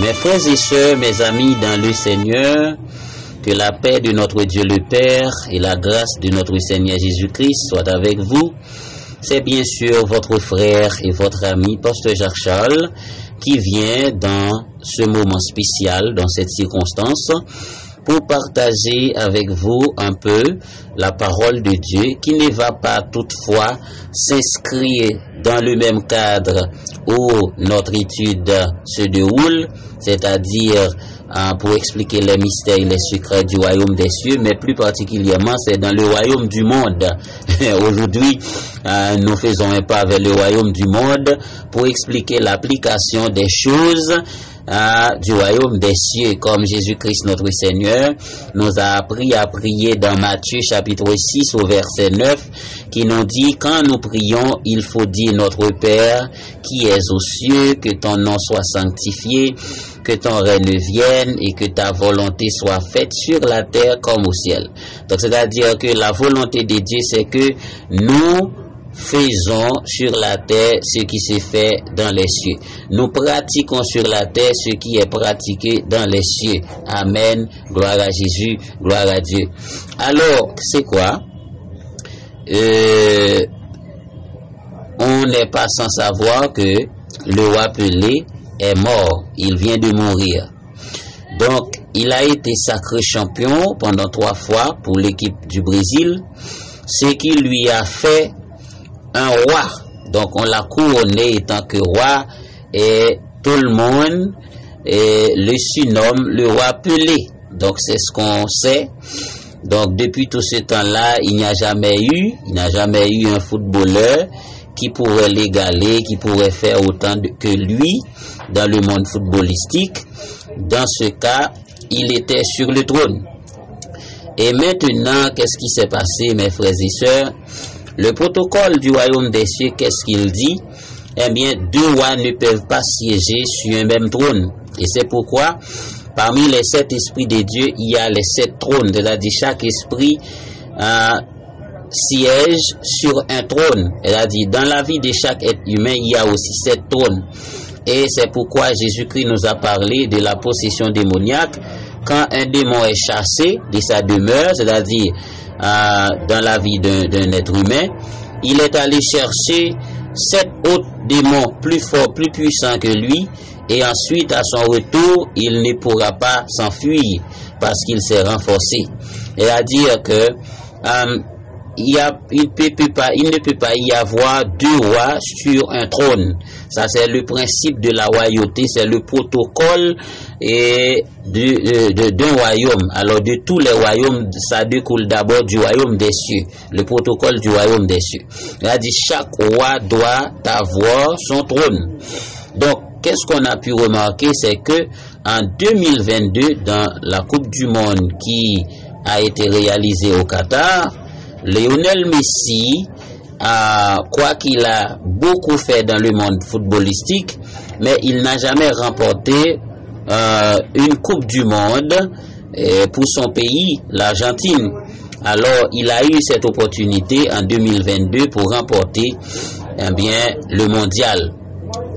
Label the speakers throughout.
Speaker 1: Mes frères et sœurs, mes amis dans le Seigneur, que la paix de notre Dieu le Père et la grâce de notre Seigneur Jésus-Christ soient avec vous. C'est bien sûr votre frère et votre ami, Pasteur Jacques Charles, qui vient dans ce moment spécial, dans cette circonstance, pour partager avec vous un peu la parole de Dieu, qui ne va pas toutefois s'inscrire dans le même cadre où notre étude se déroule, c'est-à-dire pour expliquer les mystères et les secrets du royaume des cieux, mais plus particulièrement c'est dans le royaume du monde. Aujourd'hui, nous faisons un pas vers le royaume du monde pour expliquer l'application des choses du royaume des cieux, comme Jésus-Christ notre Seigneur nous a appris à prier dans Matthieu chapitre 6 au verset 9, qui nous dit: quand nous prions, il faut dire: notre Père qui es aux cieux, que ton nom soit sanctifié, que ton règne vienne et que ta volonté soit faite sur la terre comme au ciel. Donc c'est-à-dire que la volonté de Dieu, c'est que nous faisons sur la terre ce qui se fait dans les cieux. Nous pratiquons sur la terre ce qui est pratiqué dans les cieux. Amen. Gloire à Jésus. Gloire à Dieu. Alors, c'est quoi? On n'est pas sans savoir que le roi Pelé est mort. Il vient de mourir. Donc, il a été sacré champion pendant 3 fois pour l'équipe du Brésil, ce qui lui a fait un roi. Donc on l'a couronné étant que roi, et tout le monde le surnomme le roi Pelé. Donc c'est ce qu'on sait. Donc depuis tout ce temps-là, il n'y a jamais eu un footballeur qui pourrait l'égaler, qui pourrait faire autant que lui dans le monde footballistique. Dans ce cas, il était sur le trône. Et maintenant, qu'est-ce qui s'est passé, mes frères et sœurs? Le protocole du royaume des cieux, qu'est-ce qu'il dit? Eh bien, 2 rois ne peuvent pas siéger sur un même trône. Et c'est pourquoi, parmi les 7 esprits de Dieu, il y a les 7 trônes. C'est-à-dire, chaque esprit siège sur un trône. C'est-à-dire, dans la vie de chaque être humain, il y a aussi 7 trônes. Et c'est pourquoi Jésus-Christ nous a parlé de la possession démoniaque. Quand un démon est chassé de sa demeure, c'est-à-dire dans la vie d'un être humain, il est allé chercher 7 autres démons plus forts, plus puissants que lui, et ensuite à son retour, il ne pourra pas s'enfuir parce qu'il s'est renforcé. C'est-à-dire que il ne peut pas y avoir 2 rois sur un trône. Ça, c'est le principe de la royauté, c'est le protocole d'un royaume. Alors, de tous les royaumes, ça découle d'abord du royaume des cieux, le protocole du royaume des cieux. C'est-à-dire, chaque roi doit avoir son trône. Donc, qu'est-ce qu'on a pu remarquer, c'est que en 2022, dans la Coupe du Monde qui a été réalisée au Qatar, Lionel Messi, quoi qu'il a beaucoup fait dans le monde footballistique, mais il n'a jamais remporté une Coupe du Monde pour son pays, l'Argentine. Alors, il a eu cette opportunité en 2022 pour remporter le mondial.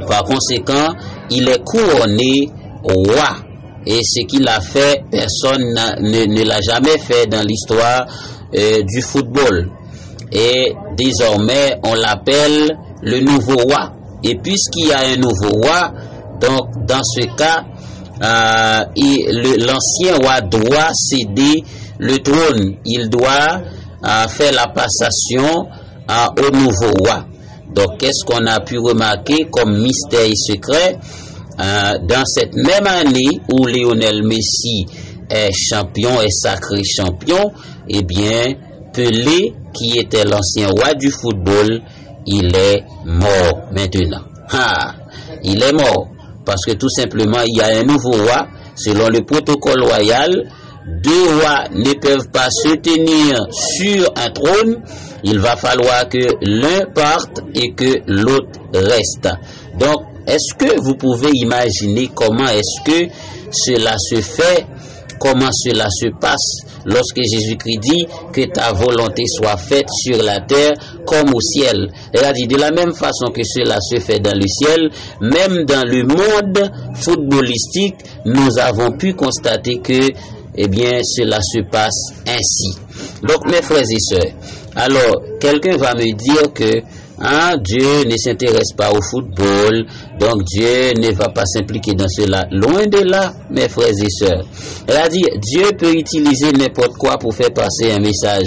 Speaker 1: Par conséquent, il est couronné roi. Et ce qu'il a fait, personne ne l'a jamais fait dans l'histoire du football. Et désormais, on l'appelle le nouveau roi. Et puisqu'il y a un nouveau roi, donc dans ce cas, l'ancien roi doit céder le trône. Il doit faire la passation au nouveau roi. Donc, qu'est-ce qu'on a pu remarquer comme mystère et secret? Dans cette même année où Lionel Messi est champion, est sacré champion, eh bien, Pelé, qui était l'ancien roi du football, il est mort maintenant. Il est mort parce que tout simplement, il y a un nouveau roi. Selon le protocole royal, 2 rois ne peuvent pas se tenir sur un trône. Il va falloir que l'un parte et que l'autre reste. Donc, est-ce que vous pouvez imaginer comment est-ce que cela se fait, comment cela se passe lorsque Jésus-Christ dit que ta volonté soit faite sur la terre comme au ciel. Elle a dit de la même façon que cela se fait dans le ciel, même dans le monde footballistique, nous avons pu constater que, eh bien, cela se passe ainsi. Donc, mes frères et sœurs, alors, quelqu'un va me dire que Dieu ne s'intéresse pas au football, donc Dieu ne va pas s'impliquer dans cela. Loin de là, mes frères et sœurs. Elle a dit, Dieu peut utiliser n'importe quoi pour faire passer un message.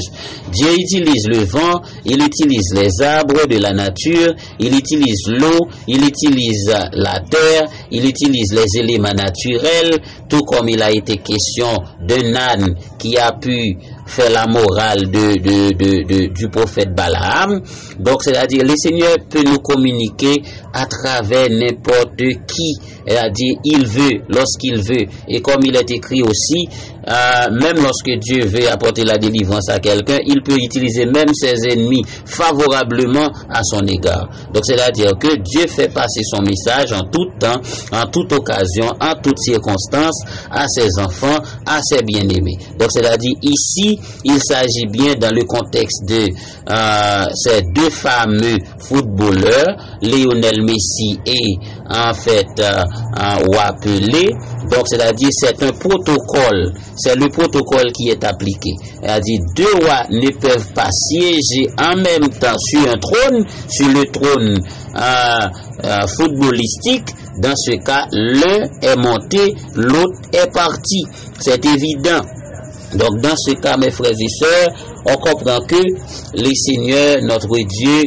Speaker 1: Dieu utilise le vent, il utilise les arbres de la nature, il utilise l'eau, il utilise la terre, il utilise les éléments naturels, tout comme il a été question d'un âne qui a pu faire la morale du prophète Balaam. Donc, c'est-à-dire, le Seigneur peut nous communiquer à travers n'importe qui. C'est-à-dire, il veut, lorsqu'il veut. Et comme il est écrit aussi, même lorsque Dieu veut apporter la délivrance à quelqu'un, il peut utiliser même ses ennemis favorablement à son égard. Donc, c'est-à-dire que Dieu fait passer son message en tout temps, en toute occasion, en toutes circonstances, à ses enfants, à ses bien-aimés. Donc, c'est-à-dire, ici, il s'agit bien dans le contexte de ces deux fameux footballeurs, Lionel Messi et en fait Roi Pelé. Donc c'est-à-dire c'est un protocole, c'est le protocole qui est appliqué. C'est-à-dire deux rois ne peuvent pas siéger en même temps sur un trône, sur le trône footballistique. Dans ce cas, l'un est monté, l'autre est parti. C'est évident. Donc dans ce cas, mes frères et sœurs, on comprend que le Seigneur, notre Dieu,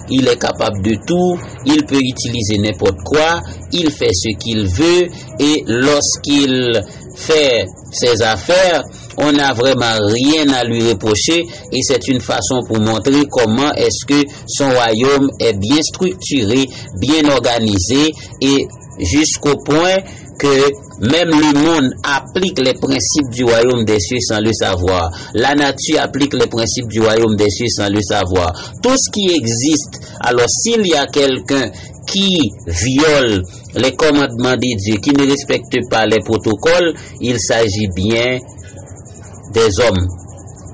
Speaker 1: il est capable de tout, il peut utiliser n'importe quoi, il fait ce qu'il veut, et lorsqu'il fait ses affaires, on n'a vraiment rien à lui reprocher, et c'est une façon pour montrer comment est-ce que son royaume est bien structuré, bien organisé, et jusqu'au point que même le monde applique les principes du royaume des cieux sans le savoir. La nature applique les principes du royaume des cieux sans le savoir. Tout ce qui existe, alors s'il y a quelqu'un qui viole les commandements de Dieu, qui ne respecte pas les protocoles, il s'agit bien des hommes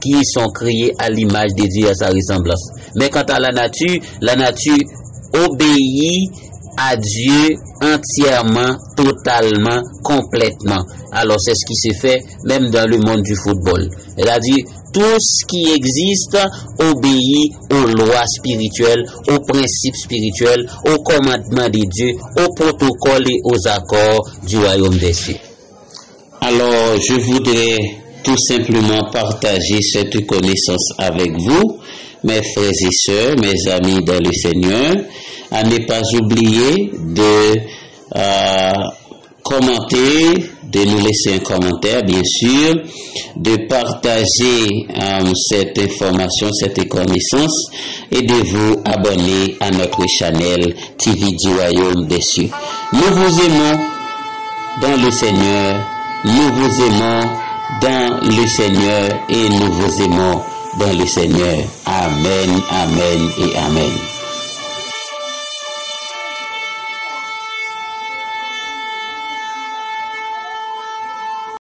Speaker 1: qui sont créés à l'image de Dieu et à sa ressemblance. Mais quant à la nature obéit à Dieu entièrement, totalement, complètement. Alors c'est ce qui se fait même dans le monde du football. Elle a dit tout ce qui existe obéit aux lois spirituelles, aux principes spirituels, aux commandements de Dieu, aux protocoles et aux accords du royaume des cieux. Alors je voudrais tout simplement partager cette connaissance avec vous, mes frères et sœurs, mes amis dans le Seigneur, à ne pas oublier de commenter, de nous laisser un commentaire, bien sûr, de partager cette information, cette connaissance, et de vous abonner à notre channel TV du Royaume des Cieux. Nous vous aimons dans le Seigneur, nous vous aimons dans le Seigneur, et nous vous aimons dans le Seigneur. Amen, amen et amen.